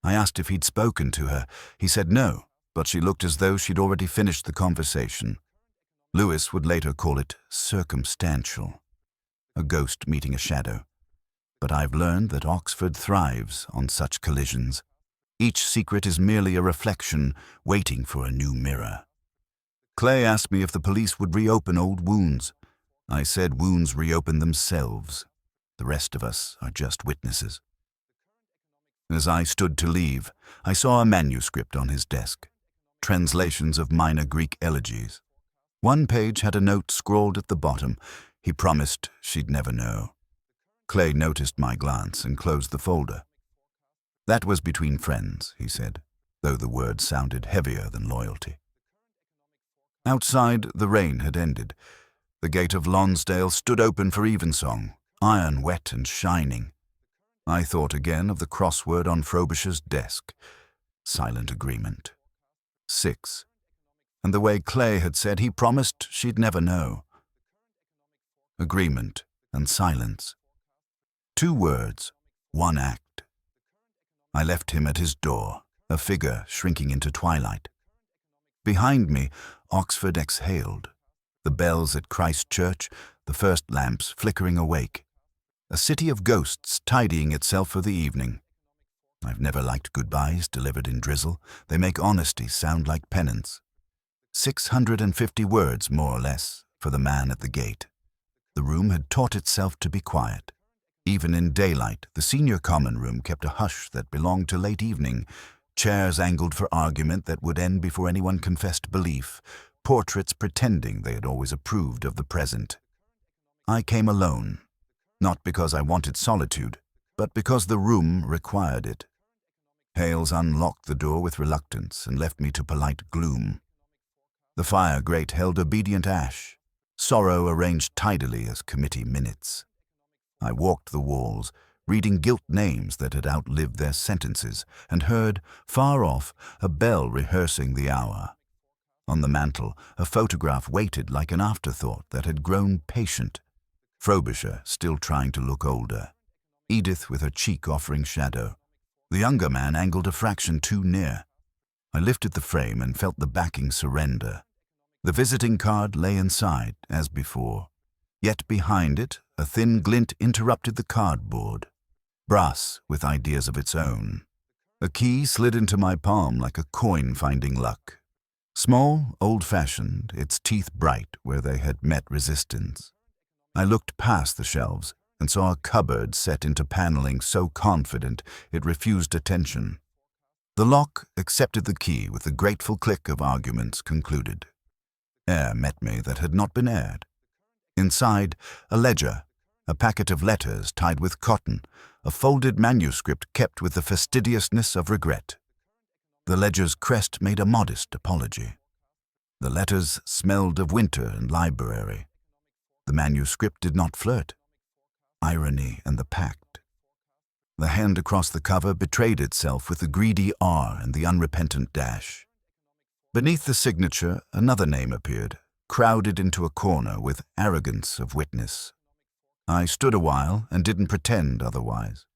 I asked if he'd spoken to her. He said no, but she looked as though she'd already finished the conversation. Lewis would later call it circumstantial, a ghost meeting a shadow. But I've learned that Oxford thrives on such collisions. Each secret is merely a reflection, waiting for a new mirror. Clay asked me if the police would reopen old wounds. I said wounds reopen themselves. The rest of us are just witnesses. As I stood to leave, I saw a manuscript on his desk, translations of minor Greek elegies. One page had a note scrawled at the bottom. He promised she'd never know. Clay noticed my glance and closed the folder. That was between friends, he said, though the words sounded heavier than loyalty. Outside, the rain had ended. The gate of Lonsdale stood open for evensong, iron wet and shining. I thought again of the crossword on Frobisher's desk. Silent agreement. 6. And the way Clay had said he promised she'd never know. Agreement and silence. 2 words, 1 act. I left him at his door, a figure shrinking into twilight. Behind me, Oxford exhaled. The bells at Christ Church, the first lamps flickering awake. A city of ghosts tidying itself for the evening. I've never liked goodbyes delivered in drizzle. They make honesty sound like penance. 650 words, more or less, for the man at the gate. The room had taught itself to be quiet. Even in daylight, the senior common room kept a hush that belonged to late evening, chairs angled for argument that would end before anyone confessed belief, portraits pretending they had always approved of the present. I came alone, not because I wanted solitude, but because the room required it. Hales unlocked the door with reluctance and left me to polite gloom. The fire grate held obedient ash, sorrow arranged tidily as committee minutes. I walked the walls, reading gilt names that had outlived their sentences, and heard, far off, a bell rehearsing the hour. On the mantel, a photograph waited like an afterthought that had grown patient. Frobisher still trying to look older. Edith with her cheek offering shadow. The younger man angled a fraction too near. I lifted the frame and felt the backing surrender. The visiting card lay inside, as before. Yet behind it, a thin glint interrupted the cardboard. Brass with ideas of its own. A key slid into my palm like a coin finding luck. Small, old-fashioned, its teeth bright where they had met resistance. I looked past the shelves and saw a cupboard set into paneling so confident it refused attention. The lock accepted the key with the grateful click of arguments concluded. Air met me that had not been aired. Inside, a ledger, a packet of letters tied with cotton, a folded manuscript kept with the fastidiousness of regret. The ledger's crest made a modest apology. The letters smelled of winter and library. The manuscript did not flirt. Irony and the pact. The hand across the cover betrayed itself with the greedy R and the unrepentant dash. Beneath the signature, another name appeared, crowded into a corner with arrogance of witness. I stood a while and didn't pretend otherwise.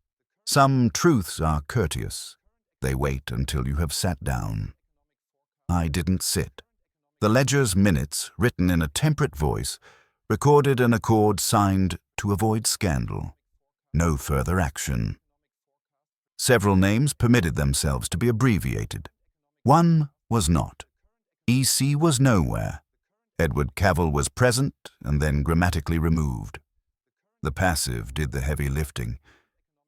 Some truths are courteous. They wait until you have sat down. I didn't sit. The ledger's minutes, written in a temperate voice, recorded an accord signed to avoid scandal. No further action. Several names permitted themselves to be abbreviated. One was not. EC was nowhere. Edward Cavell was present and then grammatically removed. The passive did the heavy lifting.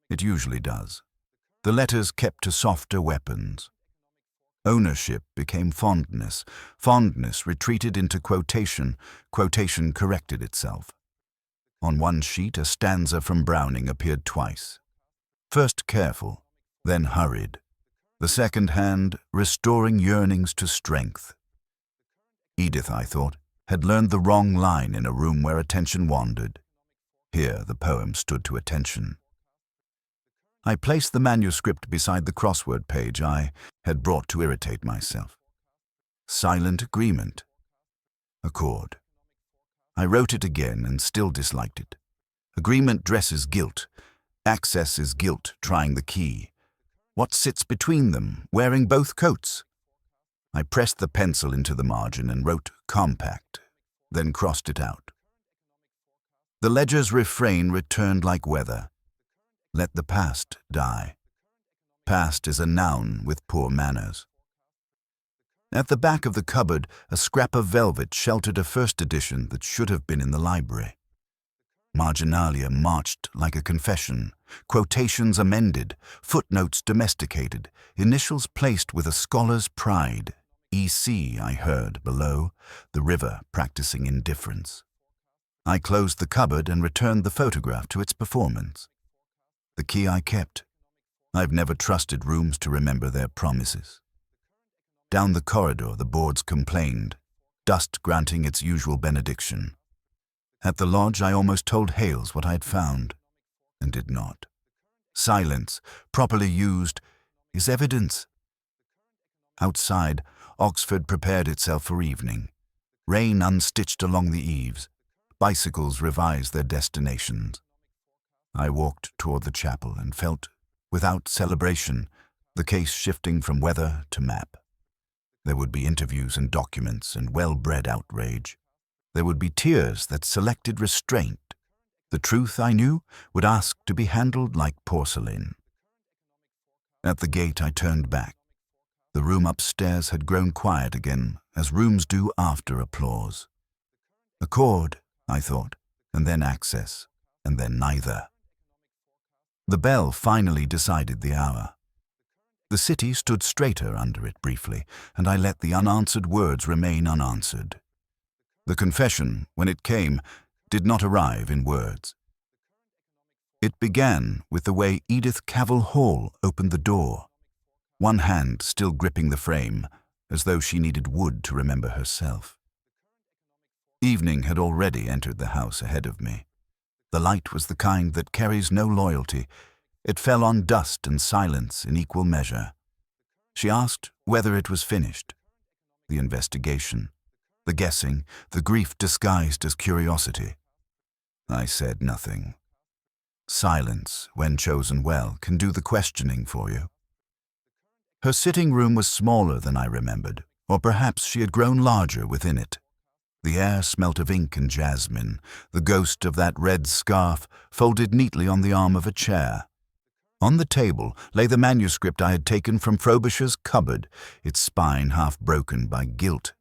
It usually does. The letters kept to softer weapons. Ownership became fondness. Fondness retreated into quotation. Quotation corrected itself. On one sheet, a stanza from Browning appeared twice. First careful, then hurried. The second hand, restoring yearnings to strength. Edith, I thought, had learned the wrong line in a room where attention wandered. Here the poem stood to attention. I placed the manuscript beside the crossword page I had brought to irritate myself. Silent agreement. Accord. I wrote it again and still disliked it. Agreement dresses guilt. Access is guilt trying the key. What sits between them, wearing both coats? I pressed the pencil into the margin and wrote compact, then crossed it out. The ledger's refrain returned like weather. Let the past die. Past is a noun with poor manners. At the back of the cupboard, a scrap of velvet sheltered a first edition that should have been in the library. Marginalia marched like a confession, quotations amended, footnotes domesticated, initials placed with a scholar's pride. EC, I heard, below, the river practicing indifference. I closed the cupboard and returned the photograph to its performance. The key I kept. I've never trusted rooms to remember their promises. Down the corridor the boards complained, dust granting its usual benediction. At the lodge I almost told Hales what I had found, and did not. Silence, properly used, is evidence. Outside, Oxford prepared itself for evening. Rain unstitched along the eaves. Bicycles revised their destinations. I walked toward the chapel and felt, without celebration, the case shifting from weather to map. There would be interviews and documents and well-bred outrage. There would be tears that selected restraint. The truth, I knew, would ask to be handled like porcelain. At the gate I turned back. The room upstairs had grown quiet again, as rooms do after applause. Accord, I thought, and then access, and then neither. The bell finally decided the hour. The city stood straighter under it briefly, and I let the unanswered words remain unanswered. The confession, when it came, did not arrive in words. It began with the way Edith Cavell Hall opened the door, one hand still gripping the frame, as though she needed wood to remember herself. Evening had already entered the house ahead of me. The light was the kind that carries no loyalty. It fell on dust and silence in equal measure. She asked whether it was finished. The investigation, the guessing, the grief disguised as curiosity. I said nothing. Silence, when chosen well, can do the questioning for you. Her sitting room was smaller than I remembered, or perhaps she had grown larger within it. The air smelt of ink and jasmine, the ghost of that red scarf folded neatly on the arm of a chair. On the table lay the manuscript I had taken from Frobisher's cupboard, its spine half broken by guilt.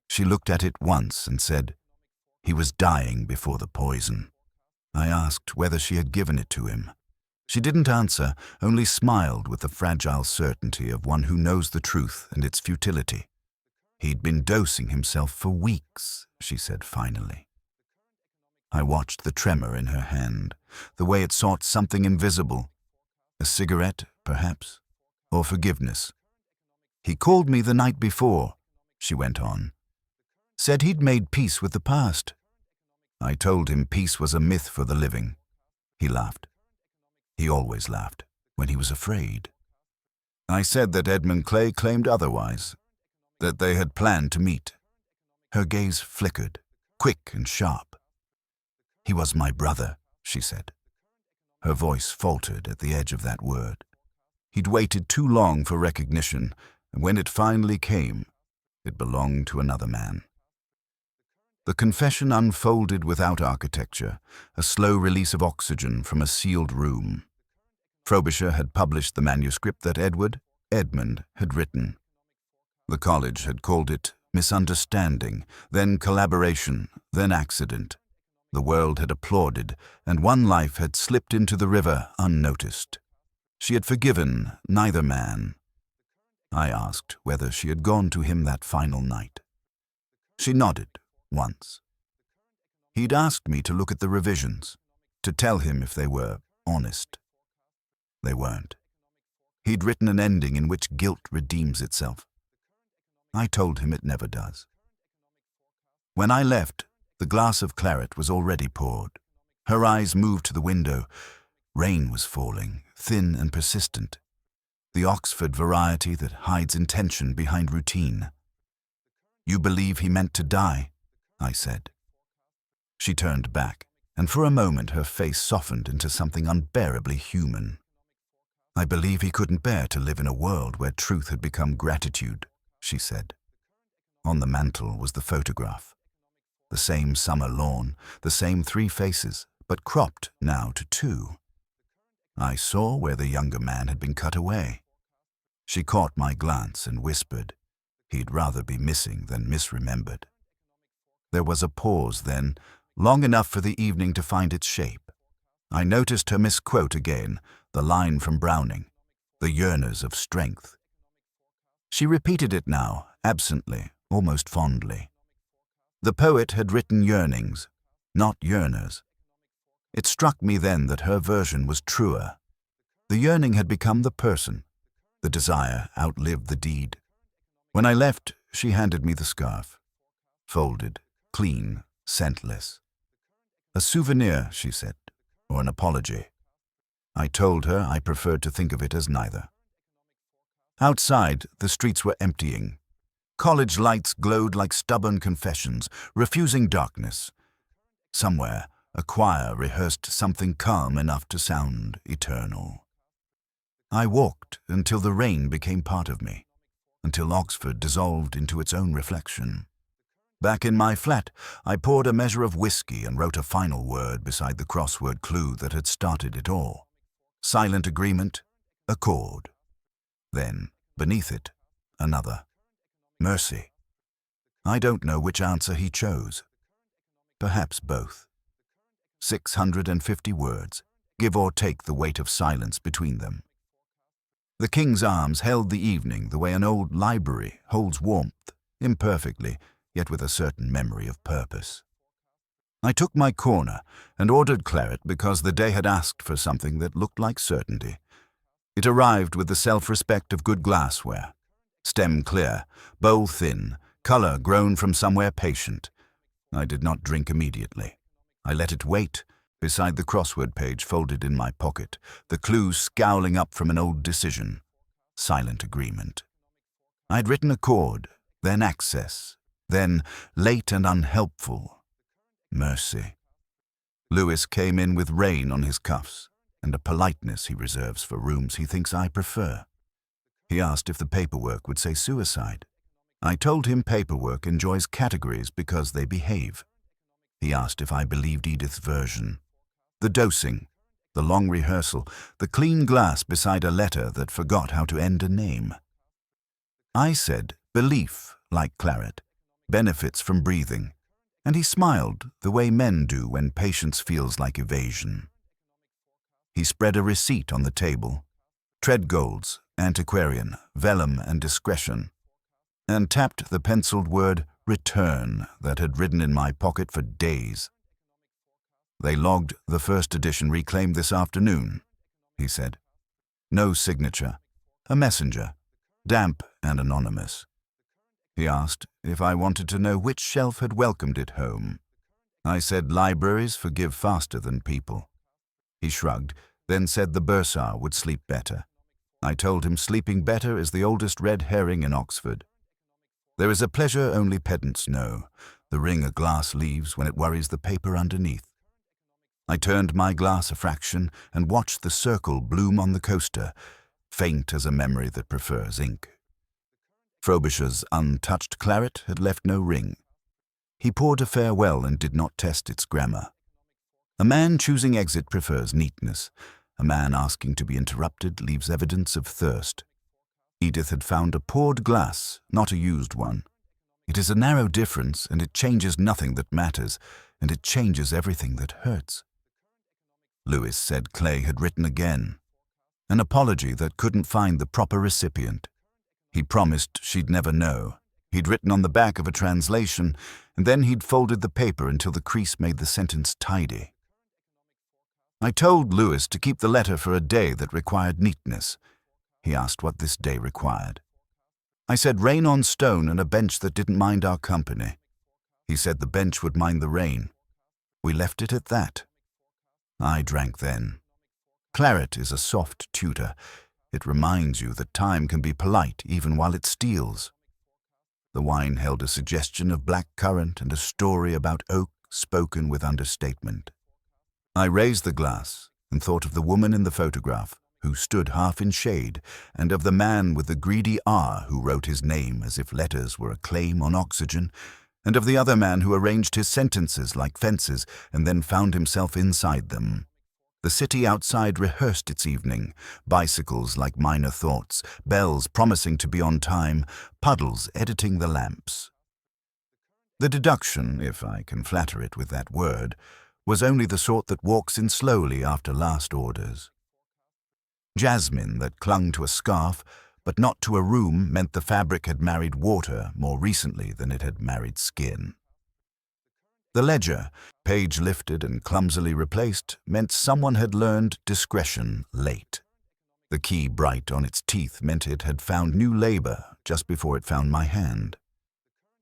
She looked at it once and said, "He was dying before the poison." I asked whether she had given it to him. She didn't answer, only smiled with the fragile certainty of one who knows the truth and its futility. "He'd been dosing himself for weeks," she said finally. I watched the tremor in her hand, the way it sought something invisible. A cigarette, perhaps, or forgiveness. "He called me the night before," she went on. "Said he'd made peace with the past." I told him peace was a myth for the living. He laughed. He always laughed, when he was afraid. I said that Edmund Clay claimed otherwise, that they had planned to meet. Her gaze flickered, quick and sharp. "He was my brother," she said. Her voice faltered at the edge of that word. He'd waited too long for recognition, and when it finally came, it belonged to another man. The confession unfolded without architecture, a slow release of oxygen from a sealed room. Frobisher had published the manuscript that Edmund, had written. The college had called it misunderstanding, then collaboration, then accident. The world had applauded, and one life had slipped into the river unnoticed. She had forgiven neither man. I asked whether she had gone to him that final night. She nodded once. He'd asked me to look at the revisions, to tell him if they were honest. They weren't. He'd written an ending in which guilt redeems itself. I told him it never does. When I left, the glass of claret was already poured. Her eyes moved to the window. Rain was falling, thin and persistent. The Oxford variety that hides intention behind routine. "You believe he meant to die?" I said. She turned back, and for a moment her face softened into something unbearably human. "I believe he couldn't bear to live in a world where truth had become gratitude," she said. On the mantel was the photograph. The same summer lawn, the same 3 faces, but cropped now to 2. I saw where the younger man had been cut away. She caught my glance and whispered, "He'd rather be missing than misremembered." There was a pause then, long enough for the evening to find its shape. I noticed her misquote again, the line from Browning, "the yearners of strength." She repeated it now, absently, almost fondly. The poet had written yearnings, not yearners. It struck me then that her version was truer. The yearning had become the person. The desire outlived the deed. When I left, she handed me the scarf. Folded, clean, scentless. "A souvenir," she said, "or an apology." I told her I preferred to think of it as neither. Outside, the streets were emptying. College lights glowed like stubborn confessions, refusing darkness. Somewhere, a choir rehearsed something calm enough to sound eternal. I walked until the rain became part of me, until Oxford dissolved into its own reflection. Back in my flat, I poured a measure of whiskey and wrote a final word beside the crossword clue that had started it all. Silent agreement, accord. Then, beneath it, another. Mercy. I don't know which answer he chose. Perhaps both. 650 words, give or take the weight of silence between them. The King's Arms held the evening the way an old library holds warmth, imperfectly, yet with a certain memory of purpose. I took my corner and ordered claret because the day had asked for something that looked like certainty. It arrived with the self-respect of good glassware. Stem clear, bowl thin, color grown from somewhere patient. I did not drink immediately. I let it wait, beside the crossword page folded in my pocket, the clue scowling up from an old decision. Silent agreement. I'd written accord, then access, then late and unhelpful. Mercy. Lewis came in with rain on his cuffs, and a politeness he reserves for rooms he thinks I prefer. He asked if the paperwork would say suicide. I told him paperwork enjoys categories because they behave. He asked if I believed Edith's version. The dosing. The long rehearsal, the clean glass beside a letter that forgot how to end a name. I said, belief, like claret, benefits from breathing, and he smiled the way men do when patience feels like evasion. He spread a receipt on the table, Treadgold's, antiquarian, vellum and discretion, and tapped the penciled word return that had ridden in my pocket for days. They logged the first edition reclaimed this afternoon, he said. No signature, a messenger, damp and anonymous. He asked if I wanted to know which shelf had welcomed it home. I said libraries forgive faster than people. He shrugged, then said the bursar would sleep better. I told him sleeping better is the oldest red herring in Oxford. There is a pleasure only pedants know, the ring a glass leaves when it worries the paper underneath. I turned my glass a fraction and watched the circle bloom on the coaster, faint as a memory that prefers ink. Frobisher's untouched claret had left no ring. He poured a farewell and did not test its grammar. A man choosing exit prefers neatness. A man asking to be interrupted leaves evidence of thirst. Edith had found a poured glass, not a used one. It is a narrow difference, and it changes nothing that matters, and it changes everything that hurts. Lewis said Clay had written again. An apology that couldn't find the proper recipient. He promised she'd never know. He'd written on the back of a translation, and then he'd folded the paper until the crease made the sentence tidy. I told Lewis to keep the letter for a day that required neatness. He asked what this day required. I said rain on stone and a bench that didn't mind our company. He said the bench would mind the rain. We left it at that. I drank then. Claret is a soft tutor. It reminds you that time can be polite even while it steals. The wine held a suggestion of black currant and a story about oak spoken with understatement. I raised the glass and thought of the woman in the photograph who stood half in shade, and of the man with the greedy R who wrote his name as if letters were a claim on oxygen, and of the other man who arranged his sentences like fences and then found himself inside them. The city outside rehearsed its evening, bicycles like minor thoughts, bells promising to be on time, puddles editing the lamps. The deduction, if I can flatter it with that word, was only the sort that walks in slowly after last orders. Jasmine that clung to a scarf, but not to a room, meant the fabric had married water more recently than it had married skin. The ledger, page lifted and clumsily replaced, meant someone had learned discretion late. The key bright on its teeth meant it had found new labor just before it found my hand.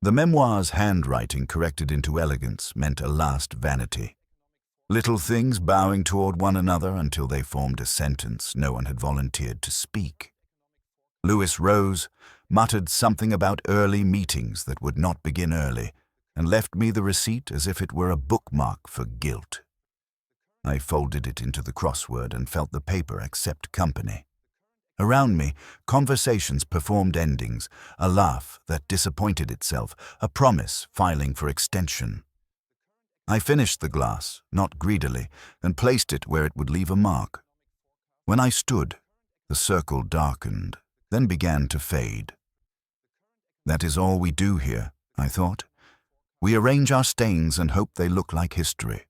The memoir's handwriting corrected into elegance meant a last vanity. Little things bowing toward one another until they formed a sentence no one had volunteered to speak. Lewis rose, muttered something about early meetings that would not begin early, and left me the receipt as if it were a bookmark for guilt. I folded it into the crossword and felt the paper accept company. Around me, conversations performed endings, a laugh that disappointed itself, a promise filing for extension. I finished the glass, not greedily, and placed it where it would leave a mark. When I stood, the circle darkened, then began to fade. That is all we do here, I thought. We arrange our stains and hope they look like history.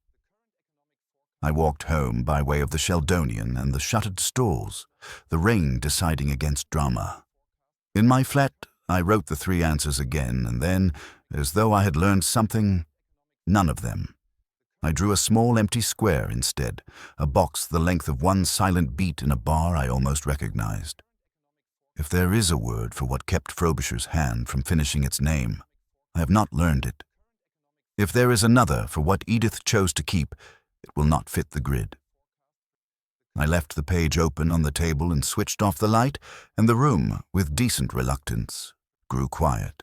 I walked home by way of the Sheldonian and the shuttered stalls, the rain deciding against drama. In my flat, I wrote the 3 answers again, and then, as though I had learned something, none of them. I drew a small empty square instead, a box the length of one silent beat in a bar I almost recognized. If there is a word for what kept Frobisher's hand from finishing its name, I have not learned it. If there is another for what Edith chose to keep, it will not fit the grid. I left the page open on the table and switched off the light, and the room, with decent reluctance, grew quiet.